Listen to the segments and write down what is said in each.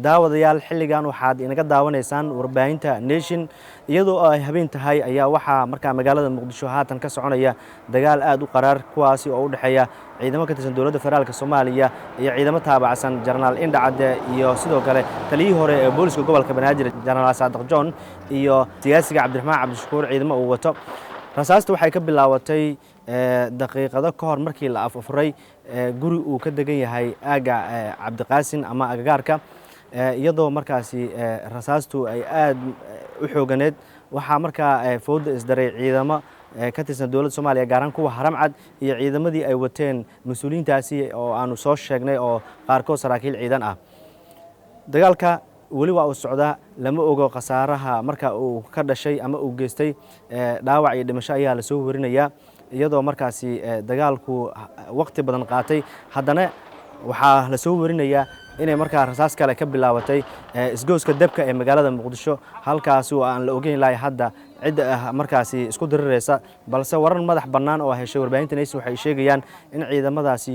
daawadayaal xilligan waxaad inaga daawanaysaan warbaahinta Nation iyadoo ay habeen tahay ayaa waxaa markaa magaalada Muqdisho haatan ka soconaya dagaal aad u qaraar kuwaasi oo u dhaxeeya ciidamo ka tirsan dawladda federaalka Soomaaliya iyo ciidamo taabacsan General Indhacade iyo sidoo kale taliyihii hore ee booliska gobolka Banaadir General Saadiq John iyo siyaasiga Cabdiraxmaan Cabdishakuur ciidamo uu wato rasaasta waxay ka bilaabatay daqiiqado ka hor markii la afuray guri uu ka degan yahay aaga Cabdiqaasin ama agagaarka iyadoo markaasi rasaastu ay aad u xooganeed waxaa markaa fowda isdaray ciidamo ka tirsan dawladda Soomaaliya gaar ahaan kuwa Haramcad iyo ciidamadii ay wateen mas'uuliyiintaasi oo aanu soo sheegnay oo qaarkood saraakiil ciidan ah dagaalka wali waa uu socdaa lama ogo khasaaraha marka uu ka dhashay ama uu geystay dhaawac iyo dhimasho ayaa la soo warinayaa iyadoo markaasi dagaalku waqti badan qaatay haddana waxaa la soo warinayaa inay markaa rasaas kale ka bilaabatay isgooska dabka ee magaalada Muqdisho halkaas oo aan la ogeyn ilaa hadda cid markaasi isku dirireysa balse waran madax bannaan oo heshay warbaahinta Nation waxay sheegayaan in ciidamadaasi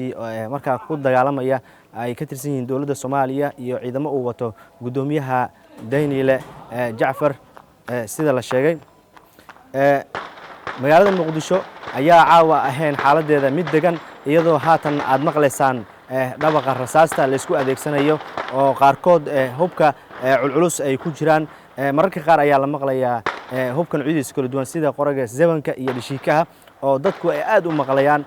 markaa ku dagaalamaya ay ka tirsan yihiin dawladda Soomaaliya iyo ciidamo uu wato gudoomiyaha Daynile Jacfar sida la sheegay magaalada Muqdisho ayaa caawa ahayn xaaladeeda mid degan iyadoo haatan aad maqlaysaan dhabaqa rasaasta la isku adeegsanayo oo qaarkood hubka culculus ay ku jiraan mararka qaar ayaa la maqlayaa hubkan ciidiisa kala duwan sida qoraga zabanka iyo dhishiikaha oo dadku ay aad u maqlayaan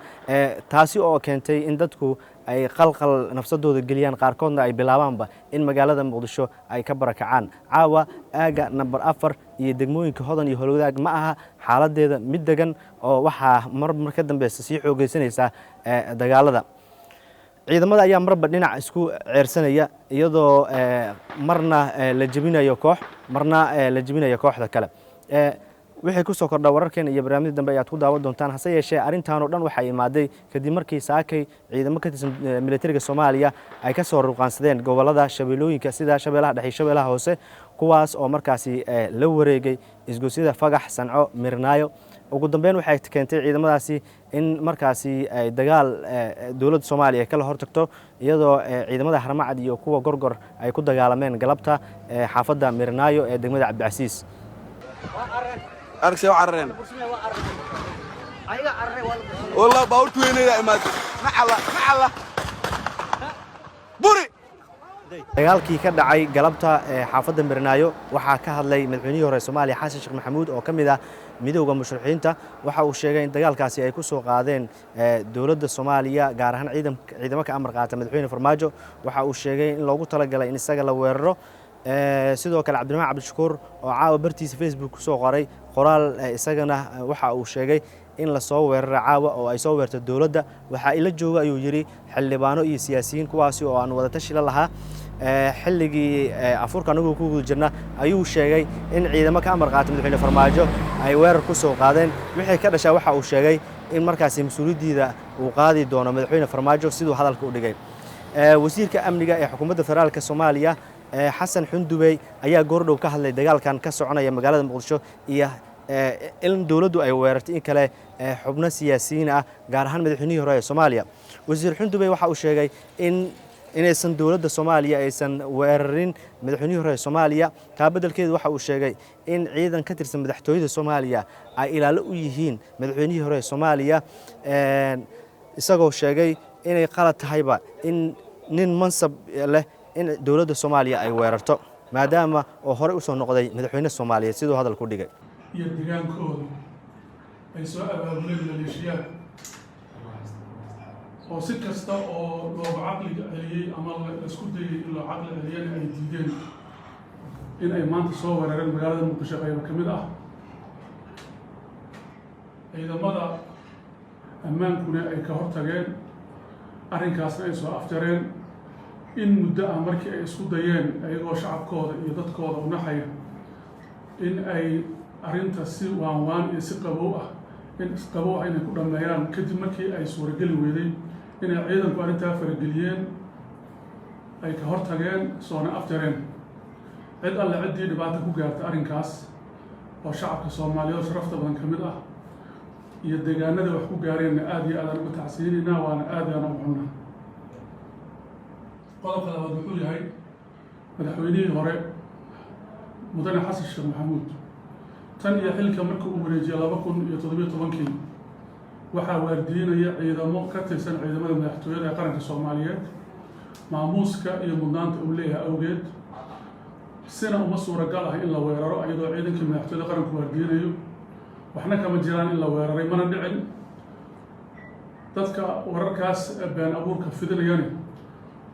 taasi oo keentay in dadku ay qalqal nafsadooda geliyaan qaarkoodna ay bilaabaanba in magaalada Muqdisho ay ka barakacaan caawa aaga number 4 iyo degmooyinka Hodan iyo Holwadaag ma aha xaaladeeda mid degan oo waxa mar ka dambeeyay si xoogeysanaysa dagaalada ciidamada ayaa marba dhinac isku ceersanaya iyadoo marna la jabinayo koox marna la jabinayo kooxda kale wixii ku soo kordha wararkeen iyo barnaamijyada dambe ayaad ku daawan doontaan hase yeeshee arrintan oo dhan waxay imaaday kadib markii saakay ciidamo ka tirsan militariga Soomaaliya ay ka soo ruqaansadeen gobolada Shabeellooyinka sida Shabeellaha Dhexe Shabeellaha Hoose kuwaas oo markaasi la wareegay isgoosida Fagax Sanco Mirnaayo ugu dambeyn waxay keentay ciidamadaasi in markaasi ay dagaal dawladda Soomaaliya kala hortagto iyadoo ciidamada Haramcad iyo kuwa Gorgor ay ku dagaalameen galabta xaafadda Mirnaayo ee degmada Cabdicasiis أركسي وعرّين والله باورت وين يا إماد معلا بوري dagaalkii ka dhacay galabta xaafadda Mirnaayo waxaa ka hadlay madaxweynihii hore Soomaaliya Xasan Sheekh Maxamuud oo kamid ah midowga musharaxiinta waxa uu sheegay in dagaalkaasi ay ku soo qaadeen dawladda Soomaaliya gaar ahaan ciidamada ka amar qaata madaxweyne Farmaajo waxa uu sheegay in loogu talagalay in isaga la weeraro sidoo kale Cabdiraxmaan Cabdishakuur oo caawa bartiisa Facebook ku soo qoray qoraal isagana waxa uu sheegay in la soo weeraro caawa oo ay soo weerto dawladda waxa ila jooga ayuu yiri xildhibaano iyo siyaasiyiin kuwaasi oo aan wada tashi la lahaa xilligii afurka anagu ku jirna ayuu sheegay in ciidamo ka amar qaata madaxweyne Farmaajo ay weerar ku soo qaadeen wixii ka dhashay waxa uu sheegay in markaasi mas'uuliyadda uu qaadi doono madaxweyne Farmaajo sidoo hadalka u dhigay wasiirka amniga ee xukuumadda federaalka Soomaaliya Xasan Xundubey ayaa goordhow ka hadlay dagaalkan ka soconaya magaalada Muqdisho iyo in dawladdu ay weerartay in kale xubno siyaasiyiin ah gaar ahaan madaxweynihii hore ee Soomaaliya wasiir Xundubey waxa uu sheegay inaysan dawladda Soomaaliya aysan weerarin madaxweynihii hore ee Soomaaliya taa beddelkeedu waxa uu sheegay in ciidan ka tirsan madaxtooyada Soomaaliya ay ilaalo u yihiin madaxweynihii hore ee Soomaaliya isagoo sheegay inay qalad tahayba in nin mansab leh in dawladda Soomaaliya ay weerarto maadaama oo hore u soo noqday madaxweyne Soomaaliya sidoo hadalku dhigay iyo deegaankooda ay soo abaabuleen maleeshiyaad oo si kasta oo looga caqliga celiyey ama la isku dayay in loo caqli celiyana ay diideen in ay maanta soo weerareen magaalada Muqdisho qaybo ka mid ah ciidamada ammaankuna ay ka hortageen arrinkaasna ay soo afjareen in muddo ah markii ay isku dayeen ayagoo shacabkooda iyo dadkooda u naxaya in ay arrinta si waan iyo si qabow ah inay ku dhameeyaan kadib markii ay suurageli weeday inay ciidanku arrintaa farageliyeen ay ka hortageen soona afjareen cid alle ciddii dhibaato ku gaarta arrinkaas oo shacabka Soomaaliyeed sharafta badan ka mid ah iyo deegaanada wax ku gaareenna aad iyo aad ugu tacsiinayna waana aad u xunna qodobka labaad wuxuu yahay madaxweynihii hore mudane xasan sheekh maxamuud tan iyo xilka markii uu wareejiyay 2017 waxaa waardiinaya ciidamo ka tirsan ciidamada madaxtooyada ee qaranka Soomaaliyeed maamuuska iyo mudnaanta uu leeyahay awgeed sina uma suuragal ah in la weeraro iyadoo ciidanka madaxtooyada qaranku waardiinayo waxna kama jiraan in la weeraray mana dhicin dadka wararkaas been abuurka fidinayani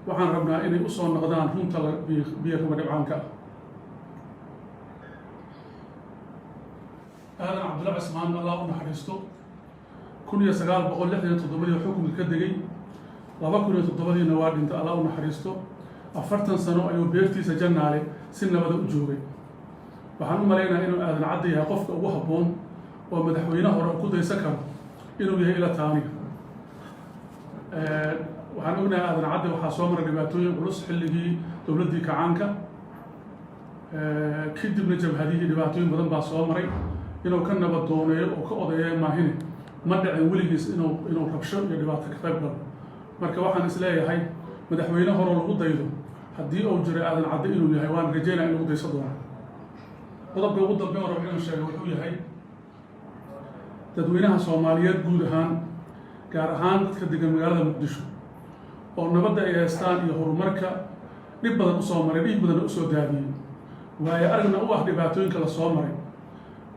waxaan rabnaa inay u soo noqdaan runta biyo kama dhibcaanka aadan cabdulla cismaan allah u naxariisto 1967 xukunka ka degay 2007 waa dhintay allah u naxariisto 40 sano ayuu beertiisa jannaale si nabada u joogay waxaan u maleynayaa inuu aadan cadde yahay qofka ugu habboon oo madaxweyne hore ku daysan karo inuu yahay ila taaniga waxaan ognahay aadan cadde waxaa soo maray dhibaatooyin culus xilligii dowladdii kacaanka kadibna jabhadihii dhibaatooyin badan baa soo maray inuu ka nabad dooneeyo oo ka odayeeyo maahine ma dhicin weligiis inuu rabsho iyo dhibaato ka qayb galo marka waxaan isleeyahay madaxweyne horoo lagu daydo haddii uu jiray aadan cadde inuu yahay waan rajeynaya in lagu dayso doono qodobka ugu dambeyn rabo inuu sheego wuxuu yahay dadweynaha Soomaaliyeed guud ahaan gaar ahaan dadka degan magaalada Muqdisho oo nabadda ay haystaan iyo horumarka dhib badan u soo maray dhiig badan u soo daadiyay waayo aragna u ah dhibaatooyinka la soo maray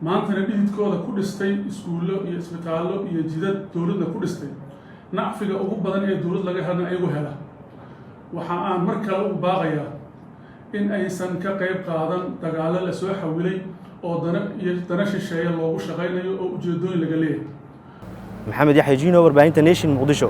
maantana dhididkooda ku dhistay iskuullo iyo isbitaallo iyo jidad dowladda ku dhistay nacfiga ugu badan ee dowlad laga helna ayagu hela waxa aan mar kale u baaqayaa in aysan ka qayb qaadan dagaallo la soo xawilay oo dana shisheeye loogu shaqaynayo oo ujeedooyin laga leeyahay maxamed yaxya jiino warbaahinta nation muqdisho